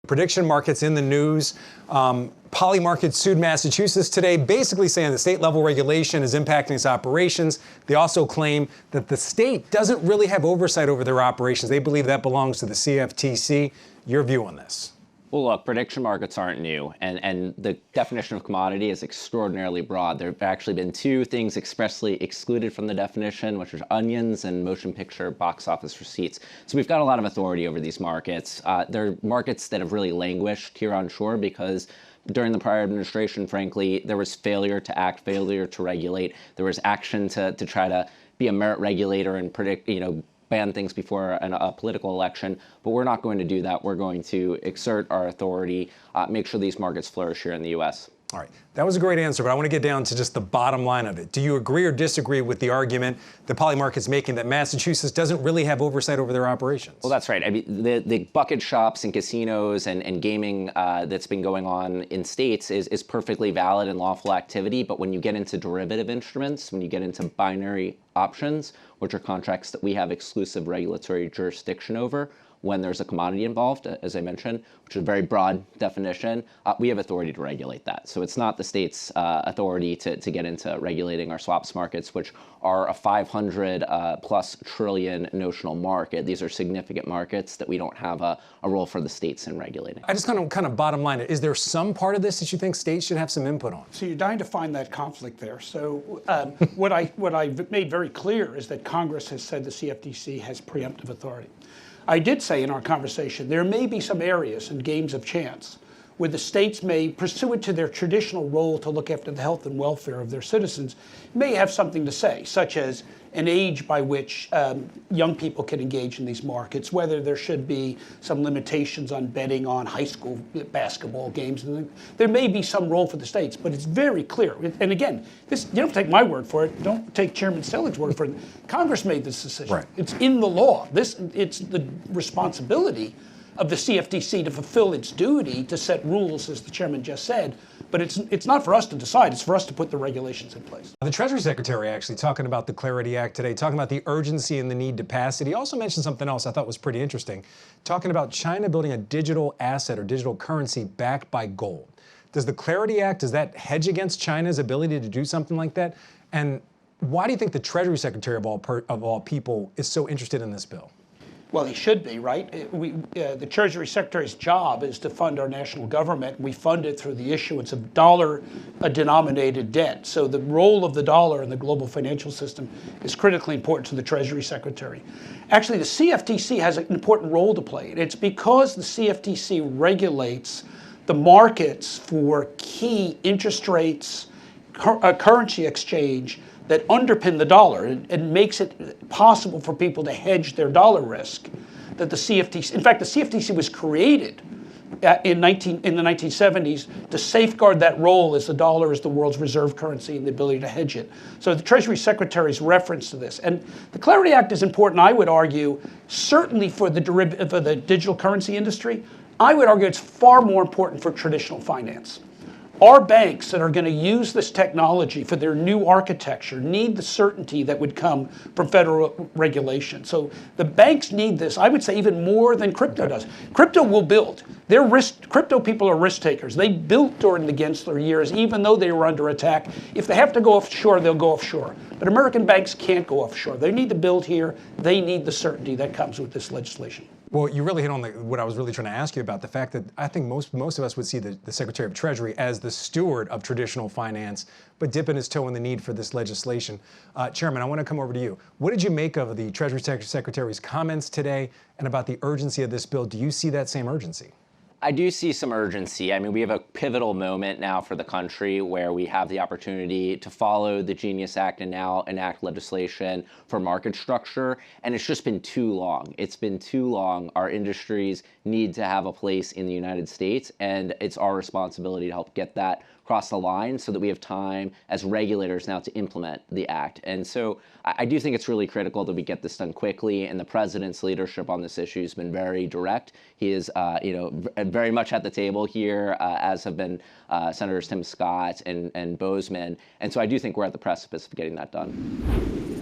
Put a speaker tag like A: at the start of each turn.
A: Prediction markets in the news. Poly Markets sued Massachusetts today, basically saying the state level regulation is impacting its operations. They also claim that the state doesn't really have oversight over their operations. They believe that belongs to the CFTC. Your view on this?
B: Well, look, prediction markets aren't new, and the definition of commodity is extraordinarily broad. There have actually been two things expressly excluded from the definition, which are onions and motion picture box office receipts. So we've got a lot of authority over these markets. They're markets that have really languished here on shore because during the prior administration, frankly, there was failure to act, failure to regulate. There was action to try to be a merit regulator and predict, ban things before a political election, but we're not going to do that. We're going to exert our authority, make sure these markets flourish here in the U.S.
A: All right, that was a great answer, but I want to get down to just the bottom line of it. Do you agree or disagree with the argument that Poly Markets making that Massachusetts doesn't really have oversight over their operations?
B: Well, that's right. I mean, the bucket shops and casinos and gaming that's been going on in states is perfectly valid and lawful activity, but when you get into derivative instruments, when you get into binary options, which are contracts that we have exclusive regulatory jurisdiction over, when there's a commodity involved, as I mentioned, which is a very broad definition, we have authority to regulate that. So it's not the state's authority to get into regulating our swaps markets, which are a 500 plus trillion notional market. These are significant markets that we don't have a role for the states in regulating.
A: I just kind of bottom line it. Is there some part of this that you think states should have some input on?
C: So you're dying to find that conflict there. So what I've made very clear is that Congress has said the CFTC has preemptive authority. I did say in our conversation, there may be some areas in games of chance where the states may, pursuant to their traditional role to look after the health and welfare of their citizens, may have something to say, such as an age by which young people can engage in these markets, whether there should be some limitations on betting on high school basketball games. There may be some role for the states, but it's very clear. And again, you don't take my word for it. Don't take Chairman Selig's word for it. Congress made this decision.
A: Right.
C: It's in the law. It's the responsibility of the CFTC to fulfill its duty to set rules, as the chairman just said. But it's not for us to decide. It's for us to put the regulations in place.
A: The Treasury Secretary actually talking about the Clarity Act today, talking about the urgency and the need to pass it. He also mentioned something else I thought was pretty interesting, talking about China building a digital asset or digital currency backed by gold. Does the Clarity Act, does that hedge against China's ability to do something like that? And why do you think the Treasury Secretary of all people is so interested in this bill?
C: Well, he should be, right? The Treasury Secretary's job is to fund our national government. We fund it through the issuance of dollar-denominated debt. So the role of the dollar in the global financial system is critically important to the Treasury Secretary. Actually, the CFTC has an important role to play. And it's because the CFTC regulates the markets for key interest rates, currency exchange, that underpin the dollar and makes it possible for people to hedge their dollar risk. That the CFTC, in fact, the CFTC was created in the 1970s to safeguard that role as the dollar is the world's reserve currency and the ability to hedge it. So the Treasury Secretary's reference to this. And the Clarity Act is important, I would argue, certainly for the digital currency industry. I would argue it's far more important for traditional finance. Our banks that are going to use this technology for their new architecture need the certainty that would come from federal regulation. So the banks need this, I would say, even more than crypto does. Crypto will build. Crypto people are risk takers. They built during the Gensler years, even though they were under attack. If they have to go offshore, they'll go offshore. But American banks can't go offshore. They need to build here. They need the certainty that comes with this legislation.
A: Well, you really hit on what I was really trying to ask you about, the fact that I think most of us would see the Secretary of Treasury as the steward of traditional finance, but dipping his toe in the need for this legislation. Chairman, I want to come over to you. What did you make of the Treasury Secretary's comments today and about the urgency of this bill? Do you see that same urgency?
B: I do see some urgency. I mean, we have a pivotal moment now for the country where we have the opportunity to follow the Genius Act and now enact legislation for market structure. And it's just been too long. It's been too long. Our industries need to have a place in the United States, and it's our responsibility to help get that across the line so that we have time as regulators now to implement the act. And so I do think it's really critical that we get this done quickly, and the president's leadership on this issue has been very direct. He is very much at the table here, as have been Senators Tim Scott and Bozeman. And so I do think we're at the precipice of getting that done.